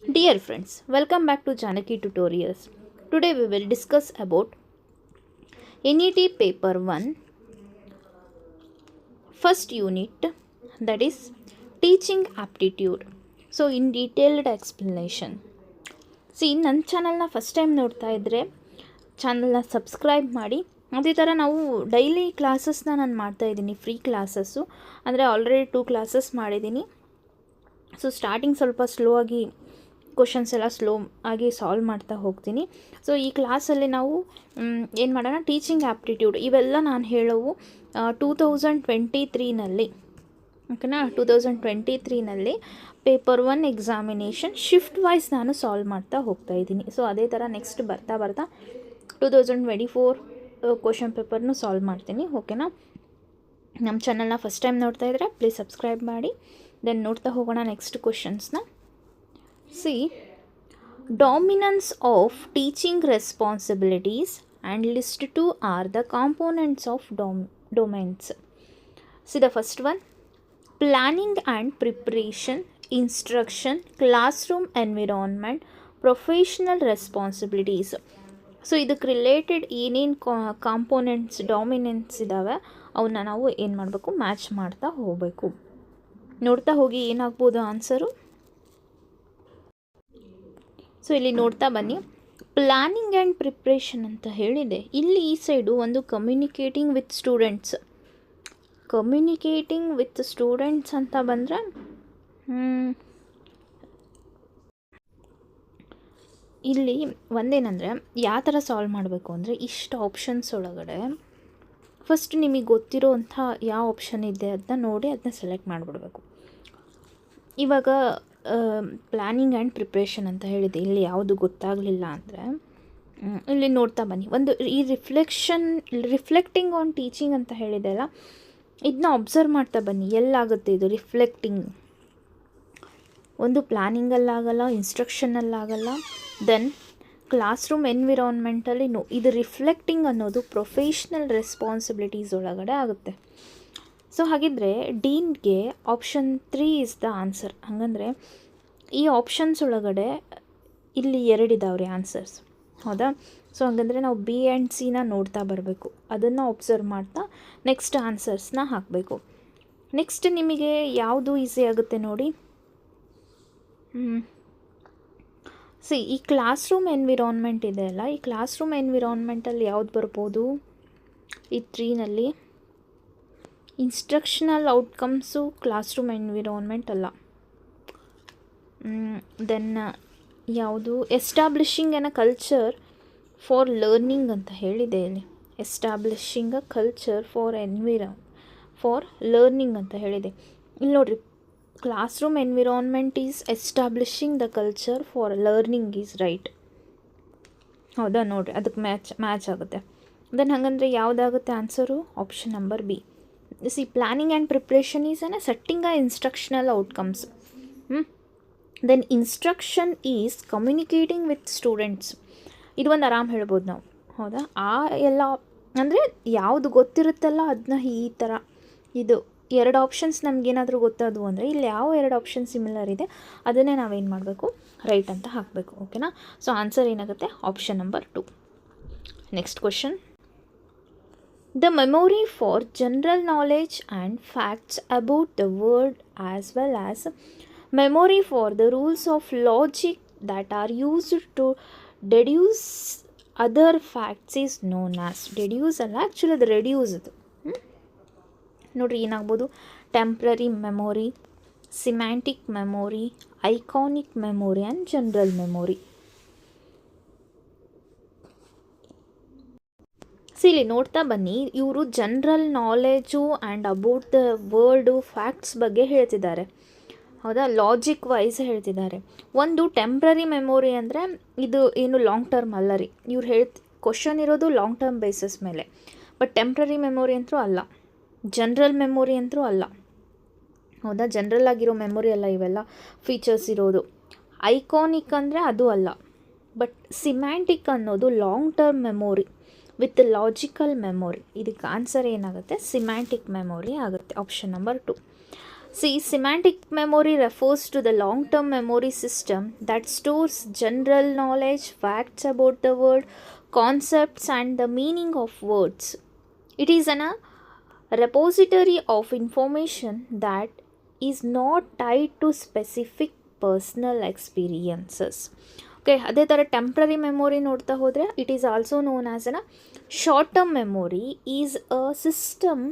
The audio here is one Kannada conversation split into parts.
Dear friends, welcome back to Janaki Tutorials. Today we will discuss about NET paper 1 first unit, that is teaching aptitude. So in detailed explanation. See, ನನ್ನ ಚಾನಲ್ನ ಫಸ್ಟ್ ಟೈಮ್ ನೋಡ್ತಾ ಇದ್ದರೆ ಚಾನಲ್ನ ಸಬ್ಸ್ಕ್ರೈಬ್ ಮಾಡಿ. ಅದೇ ಥರ ನಾವು ಡೈಲಿ ಕ್ಲಾಸಸ್ನ ನಾನು ಮಾಡ್ತಾಯಿದ್ದೀನಿ, ಫ್ರೀ ಕ್ಲಾಸಸ್ಸು. ಅಂದರೆ ಆಲ್ರೆಡಿ 2 ಕ್ಲಾಸಸ್ ಮಾಡಿದ್ದೀನಿ. ಸೊ ಸ್ಟಾರ್ಟಿಂಗ್ ಸ್ವಲ್ಪ ಸ್ಲೋ ಆಗಿ ಕ್ವಶನ್ಸ್ ಎಲ್ಲ ಸ್ಲೋ ಆಗಿ ಸಾಲ್ವ್ ಮಾಡ್ತಾ ಹೋಗ್ತೀನಿ. ಸೊ ಈ ಕ್ಲಾಸಲ್ಲಿ ನಾವು ಏನು ಮಾಡೋಣ, ಟೀಚಿಂಗ್ ಆ್ಯಪ್ಟಿಟ್ಯೂಡ್ ಇವೆಲ್ಲ ನಾನು ಹೇಳೋವು 2023ನಲ್ಲಿ, ಓಕೆನಾ. 2023ನಲ್ಲಿ ಪೇಪರ್ 1 ಎಕ್ಸಾಮಿನೇಷನ್ ಶಿಫ್ಟ್ ವೈಸ್ ನಾನು ಸಾಲ್ವ್ ಮಾಡ್ತಾ ಹೋಗ್ತಾ ಇದ್ದೀನಿ. ಸೊ ಅದೇ ಥರ ನೆಕ್ಸ್ಟ್ ಬರ್ತಾ 2024 ಕ್ವಶನ್ ಪೇಪರ್ನು ಸಾಲ್ವ್ ಮಾಡ್ತೀನಿ, ಓಕೆನಾ. ನಮ್ಮ ಚಾನಲ್ನ ಫಸ್ಟ್ ಟೈಮ್ ನೋಡ್ತಾ ಇದ್ದರೆ ಪ್ಲೀಸ್ ಸಬ್ಸ್ಕ್ರೈಬ್ ಮಾಡಿ. ದೆನ್ ನೋಡ್ತಾ ಹೋಗೋಣ next ಕ್ವಶನ್ಸ್ನ. See, dominance of teaching responsibilities and list 2 are the components of domains. See the first one, planning and preparation, instruction, classroom environment, professional responsibilities. So ಇದಕ್ಕೆ ರಿಲೇಟೆಡ್ ಏನೇನು ಕಾಂಪೋನೆಂಟ್ಸ್ ಡಾಮಿನೆಂಟ್ಸ್ ಇದ್ದಾವೆ ಅವನ್ನ ನಾವು ಏನು ಮಾಡಬೇಕು, ಮ್ಯಾಚ್ ಮಾಡ್ತಾ ಹೋಗಬೇಕು. ನೋಡ್ತಾ ಹೋಗಿ ಏನಾಗ್ಬೋದು ಆನ್ಸರು. ಸೊ ಇಲ್ಲಿ ನೋಡ್ತಾ ಬನ್ನಿ, ಪ್ಲ್ಯಾನಿಂಗ್ ಆ್ಯಂಡ್ ಪ್ರಿಪ್ರೇಷನ್ ಅಂತ ಹೇಳಿದೆ. ಇಲ್ಲಿ ಈ ಸೈಡು ಒಂದು ಕಮ್ಯುನಿಕೇಟಿಂಗ್ ವಿತ್ ಸ್ಟೂಡೆಂಟ್ಸ್ ಅಂತ ಬಂದರೆ ಇಲ್ಲಿ ಒಂದೇನಂದರೆ ಯಾವ ಥರ ಸಾಲ್ವ್ ಮಾಡಬೇಕು ಅಂದರೆ, ಇಷ್ಟು ಆಪ್ಷನ್ಸ್ ಒಳಗಡೆ ಫಸ್ಟ್ ನಿಮಗೆ ಗೊತ್ತಿರೋವಂಥ ಯಾವ ಆಪ್ಷನ್ ಇದೆ ಅದನ್ನ ನೋಡಿ ಅದನ್ನ ಸೆಲೆಕ್ಟ್ ಮಾಡಿಬಿಡ್ಬೇಕು. ಇವಾಗ ಪ್ಲ್ಯಾನಿಂಗ್ ಆ್ಯಂಡ್ ಪ್ರಿಪ್ರೇಷನ್ ಅಂತ ಹೇಳಿದೆ, ಇಲ್ಲಿ ಯಾವುದು ಗೊತ್ತಾಗಲಿಲ್ಲ ಅಂದರೆ ಇಲ್ಲಿ ನೋಡ್ತಾ ಬನ್ನಿ. ಒಂದು ಈ ರಿಫ್ಲೆಕ್ಟಿಂಗ್ ಆನ್ ಟೀಚಿಂಗ್ ಅಂತ ಹೇಳಿದೆ ಅಲ್ಲ, ಇದನ್ನ ಅಬ್ಸರ್ವ್ ಮಾಡ್ತಾ ಬನ್ನಿ. ಎಲ್ಲಾಗುತ್ತೆ ಇದು ರಿಫ್ಲೆಕ್ಟಿಂಗ್? ಒಂದು ಪ್ಲ್ಯಾನಿಂಗಲ್ಲಾಗಲ್ಲ, ಇನ್ಸ್ಟ್ರಕ್ಷನಲ್ಲಾಗಲ್ಲ, ದೆನ್ ಕ್ಲಾಸ್ ರೂಮ್ ಎನ್ವಿರಾನ್ಮೆಂಟಲ್ಲಿ ಇದು ರಿಫ್ಲೆಕ್ಟಿಂಗ್ ಅನ್ನೋದು ಪ್ರೊಫೆಷ್ನಲ್ ರೆಸ್ಪಾನ್ಸಿಬಿಲಿಟೀಸ್ ಒಳಗಡೆ ಆಗುತ್ತೆ. ಸೊ ಹಾಗಿದ್ರೆ ಡೀನ್ಗೆ ಆಪ್ಷನ್ 3 ಇಸ್ ದ ಆನ್ಸರ್. ಹಾಗಂದರೆ ಈ ಆಪ್ಷನ್ಸ್ ಒಳಗಡೆ ಇಲ್ಲಿ 2 ಇದಾವ್ರಿ ಆನ್ಸರ್ಸ್, ಹೌದಾ. ಸೊ ಹಾಗಂದರೆ ನಾವು ಬಿ ಆ್ಯಂಡ್ ಸಿನ ನೋಡ್ತಾ ಬರಬೇಕು, ಅದನ್ನು ಒಬ್ಸರ್ವ್ ಮಾಡ್ತಾ ನೆಕ್ಸ್ಟ್ ಆನ್ಸರ್ಸ್ನ ಹಾಕಬೇಕು. ನೆಕ್ಸ್ಟ್ ನಿಮಗೆ ಯಾವುದು ಈಸಿ ಆಗುತ್ತೆ ನೋಡಿ. ಈ ಕ್ಲಾಸ್ ರೂಮ್ ಎನ್ವಿರಾನ್ಮೆಂಟ್ ಇದೆ ಅಲ್ಲ, ಈ ಕ್ಲಾಸ್ ರೂಮ್ ಎನ್ವಿರಾನ್ಮೆಂಟಲ್ಲಿ ಯಾವ್ದು ಬರ್ಬೋದು? ಈ 3ನಲ್ಲಿ instructional outcomes classroom environment ಅಲ್ಲ. ದೆನ್ ಯಾವುದು establishing an a culture for learning ಅಂತ ಹೇಳಿದೆ ಇಲ್ಲಿ. Establishing a culture for learning ಅಂತ ಹೇಳಿದೆ. ಇಲ್ಲಿ ನೋಡಿರಿ, classroom environment is establishing the culture for learning is right, ಹೌದಾ. ನೋಡಿರಿ, ಅದಕ್ಕೆ ಮ್ಯಾಚ್ ಆಗುತ್ತೆ. ದೆನ್ ಹಾಗಂದರೆ ಯಾವುದಾಗುತ್ತೆ answer? Option number B. Planning and preparation is an setting a instructional outcomes. Then instruction is communicating with students. ಇದು ಒಂದು ಆರಾಮ್ ಹೇಳ್ಬೋದು ನಾವು, ಹೌದಾ. ಆ ಎಲ್ಲ ಅಂದರೆ ಯಾವುದು ಗೊತ್ತಿರುತ್ತಲ್ಲ ಅದನ್ನ ಈ ಥರ ಇದು 2 ಆಪ್ಷನ್ಸ್ ನಮಗೇನಾದರೂ ಗೊತ್ತಾದವು ಅಂದರೆ ಇಲ್ಲಿ ಯಾವ 2 ಆಪ್ಷನ್ ಸಿಮಿಲರ್ ಇದೆ ಅದನ್ನೇ ನಾವೇನು ಮಾಡಬೇಕು, ರೈಟ್ ಅಂತ ಹಾಕಬೇಕು, ಓಕೆನಾ. ಸೊ ಆನ್ಸರ್ ಏನಾಗುತ್ತೆ? Option number 2. Next question, the memory for general knowledge and facts about the world as well as memory for the rules of logic that are used to deduce other facts is known as. deduce ಅಲ್ಲ, ಆ್ಯಕ್ಚುಲಿ ಅದು ರೆಡ್ಯೂಸ್. ಅದು ನೋಡಿರಿ ಏನಾಗ್ಬೋದು, temporary memory, semantic memory, iconic memory and general memory. ಇಲ್ಲಿ ನೋಡ್ತಾ ಬನ್ನಿ, ಇವರು general knowledge and about the world facts ಬಗ್ಗೆ ಹೇಳ್ತಿದ್ದಾರೆ, ಹೌದಾ. ಲಾಜಿಕ್ ವೈಸ್ ಹೇಳ್ತಿದ್ದಾರೆ. ಒಂದು ಟೆಂಪ್ರರಿ ಮೆಮೊರಿ ಅಂದರೆ ಇದು ಏನು ಲಾಂಗ್ ಟರ್ಮ್ ಅಲ್ಲ ರೀ. ಇವ್ರು ಕ್ವಶನ್ ಇರೋದು ಲಾಂಗ್ ಟರ್ಮ್ ಬೇಸಿಸ್ ಮೇಲೆ, ಬಟ್ ಟೆಂಪ್ರರಿ ಮೆಮೊರಿ ಅಂತೂ ಅಲ್ಲ, ಜನರಲ್ ಮೆಮೊರಿ ಅಂತೂ ಅಲ್ಲ, ಹೌದಾ. ಜನರಲ್ ಆಗಿರೋ ಮೆಮೊರಿ ಅಲ್ಲ ಇವೆಲ್ಲ ಫೀಚರ್ಸ್ ಇರೋದು. ಐಕಾನಿಕ್ ಅಂದರೆ ಅದು ಅಲ್ಲ, ಬಟ್ ಸಿಮ್ಯಾಂಟಿಕ್ ಅನ್ನೋದು long term memory with logical memory. ಇದಕ್ಕೆ ಆನ್ಸರ್ ಏನಾಗುತ್ತೆ? ಸಿಮ್ಯಾಂಟಿಕ್ ಮೆಮೊರಿ ಆಗುತ್ತೆ, option number 2. See, semantic memory refers to the long term memory system that stores general knowledge, facts about the world, concepts, and the meaning of words. It is a repository of information that is not tied to specific personal experiences. Okay, ಅದೇ ಥರ ಟೆಂಪ್ರರಿ ಮೆಮೊರಿ ನೋಡ್ತಾ ಹೋದರೆ it is also known as an short term memory is a system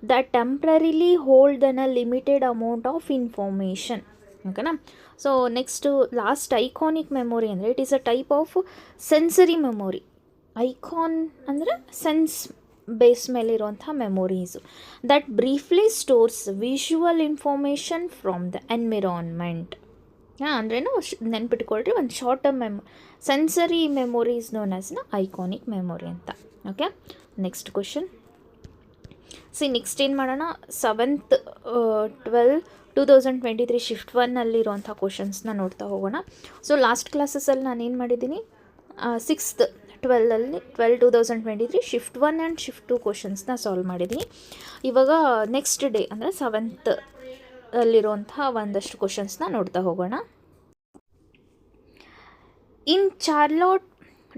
that temporarily hold a limited amount of information. ಓಕೆನಾ. So next last iconic memory ಅಂದರೆ it is a type of sensory memory. Icon ಅಂದರೆ ಸೆನ್ಸ್ ಬೇಸ್ ಮೇಲೆ ಇರುವಂಥ memories that briefly stores visual information from the environment. ಅಂದ್ರೇನು ನೆನ್ಪಿಟ್ಕೊಳ್ರಿ, ಒಂದು short term sensory memory is known as iconic memory ಅಂತ. Okay, next question. ನೆಕ್ಸ್ಟ್ ಏನು ಮಾಡೋಣ, 7th 12 2023 ಶಿಫ್ಟ್ 1ನಲ್ಲಿರುವಂಥ ಕ್ವಶನ್ಸ್ನ ನೋಡ್ತಾ ಹೋಗೋಣ. ಸೊ ಲಾಸ್ಟ್ ಕ್ಲಾಸಸಲ್ಲಿ ನಾನು ಏನು ಮಾಡಿದ್ದೀನಿ, 6th 12 2023 ಶಿಫ್ಟ್ 1 ಆ್ಯಂಡ್ ಶಿಫ್ಟ್ 2 ಕ್ವಶನ್ಸ್ನ ಸಾಲ್ವ್ ಮಾಡಿದ್ದೀನಿ. ಇವಾಗ ನೆಕ್ಸ್ಟ್ ಡೇ ಅಂದರೆ 7th ಅಲ್ಲಿರುವಂಥ ಒಂದಷ್ಟು ಕ್ವಶನ್ಸ್ನ ನೋಡ್ತಾ ಹೋಗೋಣ. ಇನ್ ಚಾರ್ಲೋಟ್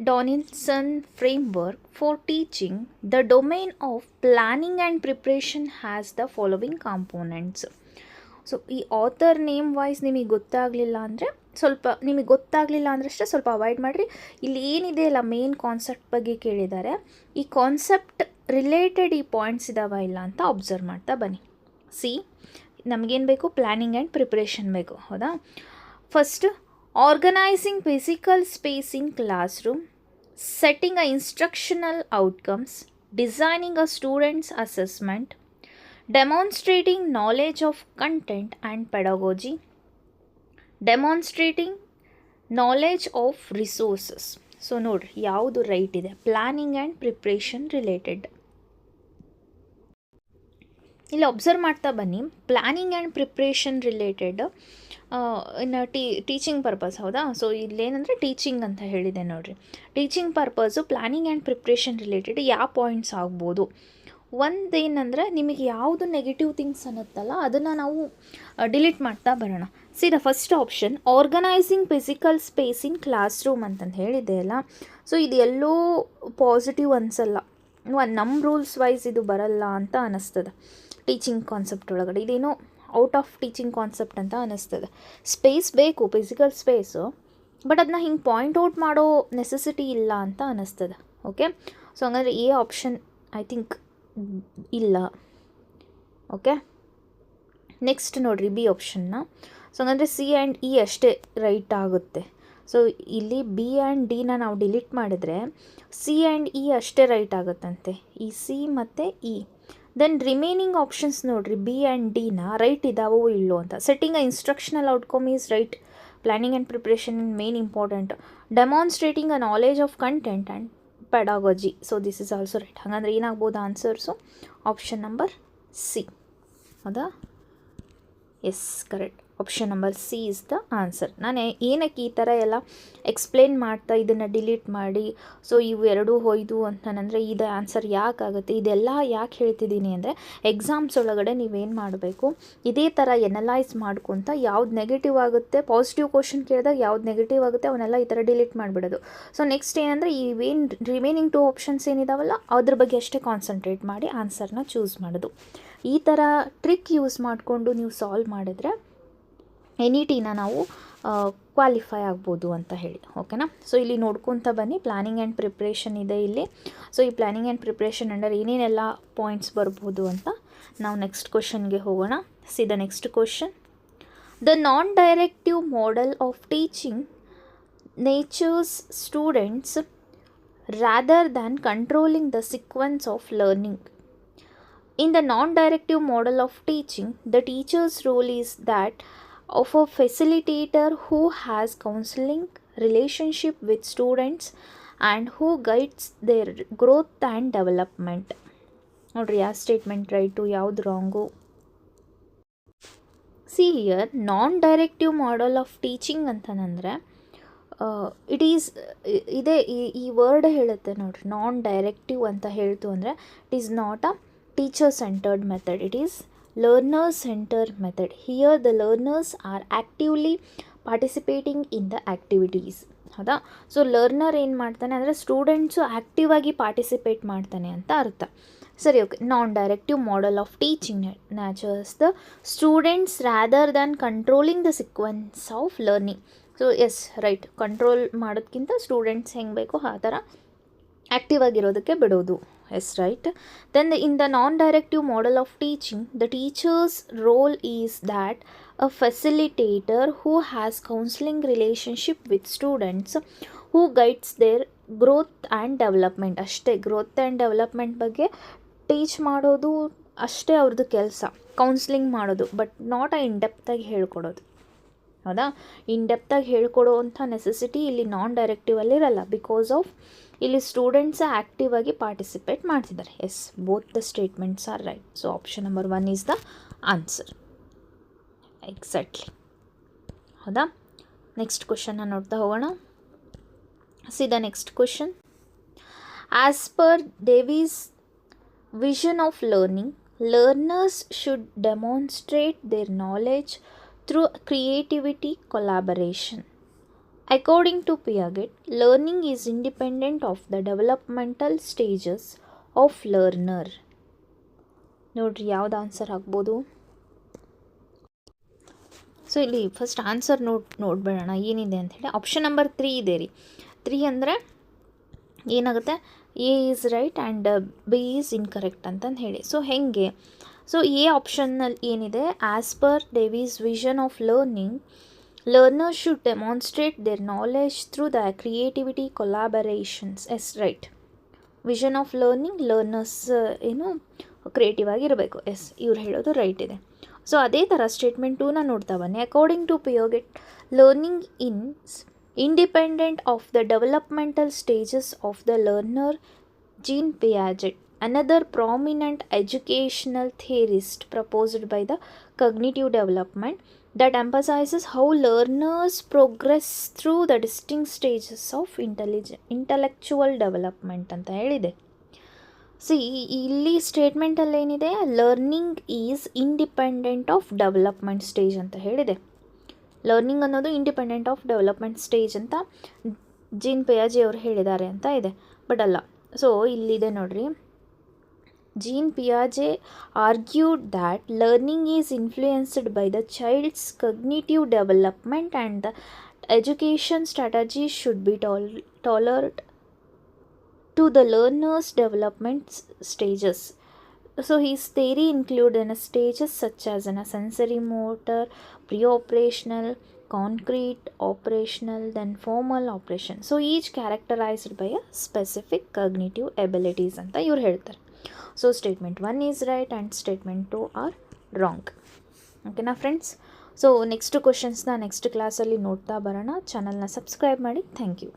Donaldson framework for teaching, the domain of planning and preparation has the following components. So ಈ ಆಥರ್ ನೇಮ್ ವೈಸ್ ನಿಮಗೆ ಗೊತ್ತಾಗಲಿಲ್ಲ ಅಂದರೆ ಸ್ವಲ್ಪ ಅವಾಯ್ಡ್ ಮಾಡಿರಿ. ಇಲ್ಲಿ ಏನಿದೆ ಅಲ್ಲ ಮೇನ್ ಕಾನ್ಸೆಪ್ಟ್ ಬಗ್ಗೆ ಕೇಳಿದ್ದಾರೆ, ಈ ಕಾನ್ಸೆಪ್ಟ್ ರಿಲೇಟೆಡ್ ಈ ಪಾಯಿಂಟ್ಸ್ ಇದಾವ ಇಲ್ಲ ಅಂತ ಅಬ್ಸರ್ವ್ ಮಾಡ್ತಾ ಬನ್ನಿ. ನಮಗೇನು ಬೇಕು, ಪ್ಲ್ಯಾನಿಂಗ್ ಆ್ಯಂಡ್ ಪ್ರಿಪ್ರೇಷನ್ ಬೇಕು, ಹೌದಾ. First, organizing physical space in classroom, setting a instructional outcomes, designing a student's assessment, demonstrating knowledge of content and pedagogy, demonstrating knowledge of resources. So ನೋಡ್ರಿ ಯಾವುದು ರೈಟ್ ಇದೆ, ಪ್ಲ್ಯಾನಿಂಗ್ ಆ್ಯಂಡ್ ಪ್ರಿಪ್ರೇಷನ್ ರಿಲೇಟೆಡ್. ಇಲ್ಲಿ ಅಬ್ಸರ್ವ್ ಮಾಡ್ತಾ ಬನ್ನಿ, ಪ್ಲ್ಯಾನಿಂಗ್ ಆ್ಯಂಡ್ ಪ್ರಿಪ್ರೇಷನ್ ರಿಲೇಟೆಡ್ ಇನ್ನು ಟೀಚಿಂಗ್ ಪರ್ಪಸ್, ಹೌದಾ. ಸೊ ಇಲ್ಲೇನಂದರೆ ಟೀಚಿಂಗ್ ಅಂತ ಹೇಳಿದೆ ನೋಡಿರಿ. Teaching purpose planning and preparation related ಯಾವ ಪಾಯಿಂಟ್ಸ್ ಆಗ್ಬೋದು, ಒಂದೇನಂದರೆ ನಿಮಗೆ ಯಾವುದು ನೆಗೆಟಿವ್ ಥಿಂಗ್ಸ್ ಅನ್ನುತ್ತಲ್ಲ ಅದನ್ನು ನಾವು ಡಿಲೀಟ್ ಮಾಡ್ತಾ ಬರೋಣ. The first option organizing physical space in classroom ಅಂತಂದು ಹೇಳಿದೆ ಅಲ್ಲ. ಸೊ ಇದು ಎಲ್ಲೋ ಪಾಸಿಟಿವ್ ಅನಿಸಲ್ಲ, ನಮ್ಮ ರೂಲ್ಸ್ ವೈಸ್ ಇದು ಬರಲ್ಲ ಅಂತ ಅನ್ನಿಸ್ತದೆ ಟೀಚಿಂಗ್ ಕಾನ್ಸೆಪ್ಟ್ ಒಳಗಡೆ. ಇದೇನೋ ಔಟ್ ಆಫ್ ಟೀಚಿಂಗ್ ಕಾನ್ಸೆಪ್ಟ್ ಅಂತ ಅನ್ನಿಸ್ತದೆ. ಸ್ಪೇಸ್ ಬೇಕು, ಫಿಸಿಕಲ್ ಸ್ಪೇಸು, ಬಟ್ ಅದನ್ನ ಹಿಂಗೆ ಪಾಯಿಂಟ್ ಔಟ್ ಮಾಡೋ ನೆಸೆಸಿಟಿ ಇಲ್ಲ ಅಂತ ಅನ್ನಿಸ್ತದೆ. ಓಕೆ, ಸೊ ಹಂಗಂದರೆ ಎ ಆಪ್ಷನ್ ಐ ಥಿಂಕ್ ಇಲ್ಲ. ಓಕೆ, ನೆಕ್ಸ್ಟ್ ನೋಡಿರಿ ಬಿ ಆಪ್ಷನ್ನ. ಸೊ ಹಂಗಂದರೆ ಸಿ ಆ್ಯಂಡ್ ಇ ಅಷ್ಟೇ ರೈಟ್ ಆಗುತ್ತೆ. ಸೊ ಇಲ್ಲಿ ಬಿ ಆ್ಯಂಡ್ ಡಿನ ನಾವು ಡಿಲೀಟ್ ಮಾಡಿದರೆ ಸಿ ಆ್ಯಂಡ್ ಇ ಅಷ್ಟೇ ರೈಟ್ ಆಗುತ್ತಂತೆ, ಈ ಸಿ ಮತ್ತು ಇ. ದೆನ್ ರಿಮೈನಿಂಗ್ ಆಪ್ಷನ್ಸ್ ನೋಡಿರಿ, ಬಿ ಆ್ಯಂಡ್ ಡಿನ ರೈಟ್ ಇದ್ದಾವೋ ಇಲ್ಲೋ ಅಂತ. Setting a instructional outcome is right, planning and preparation main important. Demonstrating a knowledge of content and pedagogy, so this is also right. ಹಾಗಂದ್ರೆ ಏನಾಗ್ಬೋದು ಆನ್ಸರ್ಸು, ಆಪ್ಷನ್ ನಂಬರ್ ಸಿ, ಹೌದಾ. Yes, correct. Option number C is the answer. ನಾನು ಏನಕ್ಕೆ ಈ ಥರ ಎಲ್ಲ ಎಕ್ಸ್ಪ್ಲೇನ್ ಮಾಡ್ತಾ ಇದನ್ನು ಡಿಲೀಟ್ ಮಾಡಿ ಸೊ ಇವು ಎರಡೂ ಹೋಯ್ದು ಅಂತಂದರೆ ಇದು ಆನ್ಸರ್ ಯಾಕಾಗುತ್ತೆ, ಇದೆಲ್ಲ ಯಾಕೆ ಹೇಳ್ತಿದ್ದೀನಿ ಅಂದರೆ ಎಕ್ಸಾಮ್ಸ್ ಒಳಗಡೆ ನೀವೇನು ಮಾಡಬೇಕು, ಇದೇ ಥರ ಎನಲೈಸ್ ಮಾಡ್ಕೊತ ಯಾವ್ದು ನೆಗೆಟಿವ್ ಆಗುತ್ತೆ, ಪಾಸಿಟಿವ್ ಕ್ವಶನ್ ಕೇಳಿದಾಗ ಯಾವ್ದು ನೆಗೆಟಿವ್ ಆಗುತ್ತೆ ಅವನ್ನೆಲ್ಲ ಈ ಥರ ಡಿಲೀಟ್ ಮಾಡಿಬಿಡೋದು. ಸೊ ನೆಕ್ಸ್ಟ್ ಏನಂದರೆ ಇವೇನು ರಿಮೈನಿಂಗ್ 2 ಆಪ್ಷನ್ಸ್ ಏನಿದಾವಲ್ಲ ಅದ್ರ ಬಗ್ಗೆ ಅಷ್ಟೇ ಕಾನ್ಸಂಟ್ರೇಟ್ ಮಾಡಿ ಆನ್ಸರ್ನ ಚೂಸ್ ಮಾಡೋದು. ಈ ಥರ ಟ್ರಿಕ್ ಯೂಸ್ ಮಾಡಿಕೊಂಡು ನೀವು ಸಾಲ್ವ್ ಮಾಡಿದ್ರೆ ಎನಿ ಟೀನ ನಾವು ಕ್ವಾಲಿಫೈ ಆಗ್ಬೋದು ಅಂತ ಹೇಳಿ. ಓಕೆನಾ. ಸೊ ಇಲ್ಲಿ ನೋಡ್ಕೊತ ಬನ್ನಿ, ಪ್ಲ್ಯಾನಿಂಗ್ ಆ್ಯಂಡ್ ಪ್ರಿಪ್ರೇಷನ್ ಇದೆ ಇಲ್ಲಿ. ಸೊ ಈ ಪ್ಲ್ಯಾನಿಂಗ್ ಆ್ಯಂಡ್ ಪ್ರಿಪ್ರೇಷನ್ ಅಂಡರ್ ಏನೇನೆಲ್ಲ ಪಾಯಿಂಟ್ಸ್ ಬರ್ಬೋದು ಅಂತ ನಾವು ನೆಕ್ಸ್ಟ್ ಕ್ವಶನ್ಗೆ ಹೋಗೋಣ. The next question, the non directive model of teaching nature's students rather than controlling the sequence of learning. In the non-directive model of teaching, the teacher's role is that of a facilitator who has counseling relationship with students and who guides their growth and development. ನೋಡ್ರಿ ಯಾವ ಸ್ಟೇಟ್ಮೆಂಟ್ ರೈಟು ಯಾವುದು wrong. See here non directive model of teaching ಅಂತಂದರೆ ಇಟ್ ಈಸ್ ಇದೇ ಈ ವರ್ಡ್ ಹೇಳುತ್ತೆ ನೋಡ್ರಿ, ನಾನ್ ಡೈರೆಕ್ಟಿವ್ ಅಂತ ಹೇಳ್ತು ಅಂದರೆ it is not a teacher centered method, it is learner centered method. Here the learners are actively participating in the activities. ಹೌದಾ? ಸೊ ಲರ್ನರ್ ಏನು ಮಾಡ್ತಾನೆ ಅಂದರೆ ಸ್ಟೂಡೆಂಟ್ಸು ಆ್ಯಕ್ಟಿವ್ ಆಗಿ ಪಾರ್ಟಿಸಿಪೇಟ್ ಮಾಡ್ತಾನೆ ಅಂತ ಅರ್ಥ. ಸರಿ, okay. Non directive model of teaching nurtures the students rather than controlling the sequence of learning. So yes, right. Control ಮಾಡೋದಕ್ಕಿಂತ ಸ್ಟೂಡೆಂಟ್ಸ್ ಹೆಂಗೆ ಬೇಕೋ ಆ ಥರ ಆ್ಯಕ್ಟಿವ್ ಆಗಿರೋದಕ್ಕೆ ಬಿಡೋದು. Yes, right. Then in the non directive model of teaching the teacher's role is that a facilitator who has counseling relationship with students, who guides their growth and development. ಅಷ್ಟೇ, ಗ್ರೋತ್ ಆ್ಯಂಡ್ ಡೆವಲಪ್ಮೆಂಟ್ ಬಗ್ಗೆ ಟೀಚ್ ಮಾಡೋದು ಅಷ್ಟೇ ಅವ್ರದ್ದು ಕೆಲಸ, ಕೌನ್ಸ್ಲಿಂಗ್ ಮಾಡೋದು. ಬಟ್ ನಾಟ್ ಇನ್ ಡೆಪ್ತಾಗಿ ಹೇಳ್ಕೊಡೋದು. ಹೌದಾ? ಇನ್ ಡೆಪ್ತಾಗಿ ಹೇಳ್ಕೊಡೋ ಅಂಥ ನೆಸೆಸಿಟಿ ಇಲ್ಲಿ ನಾನ್ ಡೈರೆಕ್ಟಿವಲ್ಲಿ ಇರಲ್ಲ. ಬಿಕಾಸ್ ಆಫ್ ಇಲ್ಲಿ ಸ್ಟೂಡೆಂಟ್ಸ್ ಆ್ಯಕ್ಟಿವ್ ಆಗಿ ಪಾರ್ಟಿಸಿಪೇಟ್ ಮಾಡ್ತಿದ್ದಾರೆ. Yes, both the statements are right. So option number 1 is the answer. Exactly. ಹೌದಾ? ನೆಕ್ಸ್ಟ್ ಕ್ವಶನ್ನ ನೋಡ್ತಾ ಹೋಗೋಣ. See the next question. As per Davis vision of learning, learners should demonstrate their knowledge through creativity collaboration. According to Piaget, learning is independent of the developmental stages of learner. ನೋಡ್ರಿ, ಯಾವ್ದು ಆನ್ಸರ್ ಆಗ್ಬೋದು? ಸೊ ಇಲ್ಲಿ ಫಸ್ಟ್ ಆನ್ಸರ್ ನೋಡ್ಬೇಡೋಣ ಏನಿದೆ ಅಂಥೇಳಿ. ಆಪ್ಷನ್ ನಂಬರ್ 3 ಇದೆ ರೀ. 3 ಅಂದರೆ ಏನಾಗುತ್ತೆ? A is right and B is incorrect ಅಂತಂದು ಹೇಳಿ. ಸೊ ಹೆಂಗೆ? ಸೊ ಎ ಆಪ್ಷನ್ನಲ್ಲಿ ಏನಿದೆ? As per Davis vision of learning, learners should demonstrate their knowledge through the creativity collaborations. Yes, right. Vision of learning, learners ಏನು ಕ್ರಿಯೇಟಿವ್ ಆಗಿರಬೇಕು. ಎಸ್, ಇವ್ರು ಹೇಳೋದು ರೈಟ್ ಇದೆ. ಸೊ ಅದೇ ಥರ ಸ್ಟೇಟ್ಮೆಂಟ್ 2ನ ನೋಡ್ತಾ ಬನ್ನಿ. According to Piaget, learning is independent of the developmental stages of the learner. Jean Piaget, another prominent educational theorist, proposed by the cognitive development that emphasizes how learners progress through the distinct stages of intellectual development ಅಂತ ಹೇಳಿದೆ. ಸಿ, ಇಲ್ಲಿ ಸ್ಟೇಟ್ಮೆಂಟಲ್ಲಿ ಏನಿದೆ? Learning is independent of development stage ಅಂತ ಹೇಳಿದೆ. ಲರ್ನಿಂಗ್ ಅನ್ನೋದು ಇಂಡಿಪೆಂಡೆಂಟ್ ಆಫ್ ಡೆವಲಪ್ಮೆಂಟ್ ಸ್ಟೇಜ್ ಅಂತ ಜೀನ್ ಪಿಯಾಜೆ ಅವರು ಹೇಳಿದ್ದಾರೆ ಅಂತ ಇದೆ. ಬಟ್ ಅಲ್ಲ. ಸೊ ಇಲ್ಲಿದೆ ನೋಡ್ರಿ. Jean Piaget argued that learning is influenced by the child's cognitive development and the education strategies should be tailored to the learner's development stages. So his theory included stages such as sensory motor, pre-operational, concrete, operational, then formal operation. So each characterized by a specific cognitive abilities ಅಂತ ಇವ್ರು ಹೇಳ್ತಾರೆ. So statement 1 is right and statement 2 are wrong. ಓಕೆನಾ ಫ್ರೆಂಡ್ಸ್? ಸೊ ನೆಕ್ಸ್ಟ್ ಕ್ವಶನ್ಸ್ನ ನೆಕ್ಸ್ಟ್ ಕ್ಲಾಸಲ್ಲಿ ನೋಡ್ತಾ ಬರೋಣ. ಚಾನಲ್ನ ಸಬ್ಸ್ಕ್ರೈಬ್ ಮಾಡಿ. Thank you.